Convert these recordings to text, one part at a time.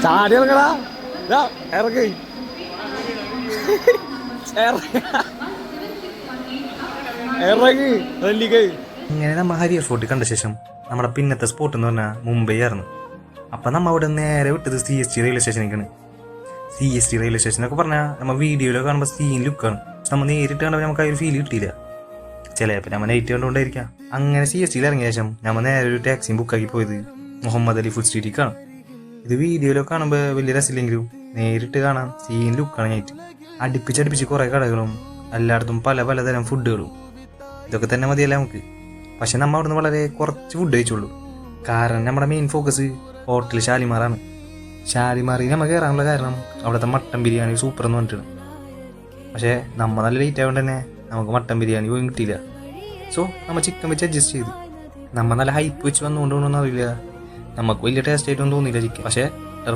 ചാടി ഇറങ്ങടാ ഇറങ്ങി ഇറങ്ങി റെല്ലിക്ക്. ഇങ്ങനെ നമ്മൾ ഹരിയർ ഫോർട്ട് കണ്ട ശേഷം നമ്മുടെ പിന്നത്തെ സ്പോട്ട് എന്ന് പറഞ്ഞാൽ മുംബൈ ആയിരുന്നു. അപ്പം നമ്മൾ അവിടെ നേരെ വിട്ടത് CST റെയിൽവേ സ്റ്റേഷനിലേക്കാണ്. CST റെയിൽവേ സ്റ്റേഷനൊക്കെ പറഞ്ഞാൽ നമ്മൾ വീഡിയോയിലൊക്കെ കാണുമ്പോൾ സീൻ ലുക്കാണ്. നമ്മൾ നേരിട്ട് കണ്ടപ്പോൾ നമുക്ക് ആ ഒരു ഫീൽ കിട്ടിയില്ല. ചിലപ്പോൾ നമ്മൾ നൈറ്റ് കണ്ടുകൊണ്ടായിരിക്കാം. അങ്ങനെ CSTയിൽ ഇറങ്ങിയ ശേഷം നമ്മൾ നേരെ ഒരു ടാക്സിയും ബുക്കാക്കി പോയത് മുഹമ്മദ് അലി ഫുഡ് സ്ട്രീറ്റിലേക്കാണ്. ഇത് വീഡിയോയിലൊക്കെ കാണുമ്പോൾ വലിയ രസമില്ലെങ്കിലും നേരിട്ട് കാണാൻ സീൻ ലുക്കാണ്. നൈറ്റ് അടുപ്പിച്ചടുപ്പിച്ച് കുറേ കടകളും എല്ലായിടത്തും പല പലതരം ഫുഡുകളും. ഇതൊക്കെ തന്നെ മതിയല്ല നമുക്ക്. പക്ഷെ നമ്മൾ അവിടുന്ന് വളരെ കുറച്ച് ഫുഡ് കഴിച്ചുള്ളൂ. കാരണം നമ്മുടെ മെയിൻ ഫോക്കസ് ഹോട്ടൽ ഷാലിമാറാണ്. ഷാലിമാറിൽ നമ്മൾ കയറാനുള്ള കാരണം അവിടുത്തെ മട്ടൻ ബിരിയാണി സൂപ്പർ എന്ന് പറഞ്ഞിട്ടാണ്. പക്ഷേ നമ്മൾ നല്ല ലേറ്റ് ആയതുകൊണ്ട് തന്നെ നമുക്ക് മട്ടൻ ബിരിയാണി പോലും കിട്ടിയില്ല. സോ നമ്മൾ ചിക്കൻ വെച്ച് അഡ്ജസ്റ്റ് ചെയ്തു. നമ്മൾ നല്ല ഹൈപ്പ് വെച്ച് വന്നുകൊണ്ടൊന്നും അറിയില്ല, നമുക്ക് വലിയ ടേസ്റ്റ് ആയിട്ടൊന്നും തോന്നിയില്ല ചിക്കൻ. പക്ഷേ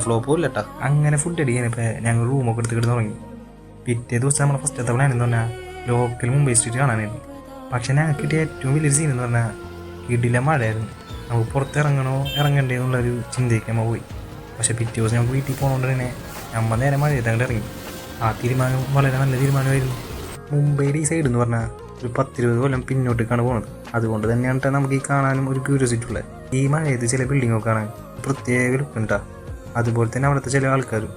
ഫ്ലോപ്പും ഇല്ല കേട്ടോ. അങ്ങനെ ഫുഡ് അടിക്കാനിപ്പോൾ ഞങ്ങൾ റൂമൊക്കെ എടുത്ത് തുടങ്ങി. പിറ്റേ ദിവസം നമ്മുടെ ഫസ്റ്റത്തെ പ്ലാൻ എന്ന് പറഞ്ഞാൽ ലോക്കൽ മുംബൈ സ്ട്രീറ്റ് കാണാനായിരുന്നു. പക്ഷെ ഞങ്ങൾക്ക് കിട്ടിയ ഏറ്റവും വലിയൊരു സീൻ എന്ന് പറഞ്ഞാൽ കിടില മഴയായിരുന്നു. നമുക്ക് പുറത്തിറങ്ങണോ ഇറങ്ങണ്ടേ എന്നുള്ളൊരു ചിന്തയ്ക്ക് നമ്മൾ പോയി. പക്ഷേ പിറ്റേ ദിവസം നമുക്ക് വീട്ടിൽ പോകുന്നതുകൊണ്ട് തന്നെ നമ്മൾ നേരെ മഴയത്ത് അങ്ങോട്ട് ഇറങ്ങി. ആ തീരുമാനം വളരെ നല്ല തീരുമാനമായിരുന്നു. മുംബൈയുടെ ഈ സൈഡ് എന്ന് പറഞ്ഞാൽ ഒരു 10-20 കൊല്ലം പിന്നോട്ടേക്കാണ് പോകുന്നത്. അതുകൊണ്ട് തന്നെയാണ് നമുക്ക് ഈ കാണാനും ഒരു ക്യൂരിയോസിറ്റി ഉള്ളത്. ഈ മഴയത്ത് ചില ബിൽഡിങ്ങൊക്കെ കാണാൻ പ്രത്യേക ലുക്ക് ഉണ്ടാ. അതുപോലെ തന്നെ അവിടുത്തെ ചില ആൾക്കാരും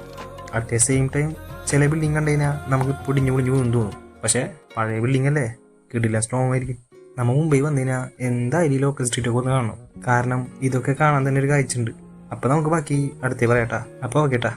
അറ്റ് ദ സെയിം ടൈം ചില ബിൽഡിങ് കണ്ടു കഴിഞ്ഞാൽ നമുക്ക് പൊടിഞ്ഞു വീണ് തോന്നും. പക്ഷേ പഴയ ബിൽഡിംഗ് അല്ലേ, കിടില സ്ട്രോങ് ആയിരിക്കും. നമ്മൾ മുംബൈ വന്നു കഴിഞ്ഞാൽ എന്തായാലും ഈ ലോക്കൽ സ്ട്രീറ്റൊക്കെ ഒന്ന് കാണണം. കാരണം ഇതൊക്കെ കാണാൻ തന്നെ ഒരു കാഴ്ച ഉണ്ട്. അപ്പോൾ നമുക്ക് ബാക്കി അടുത്തേ പറയാട്ടാ. അപ്പോൾ ഓക്കേട്ടാ.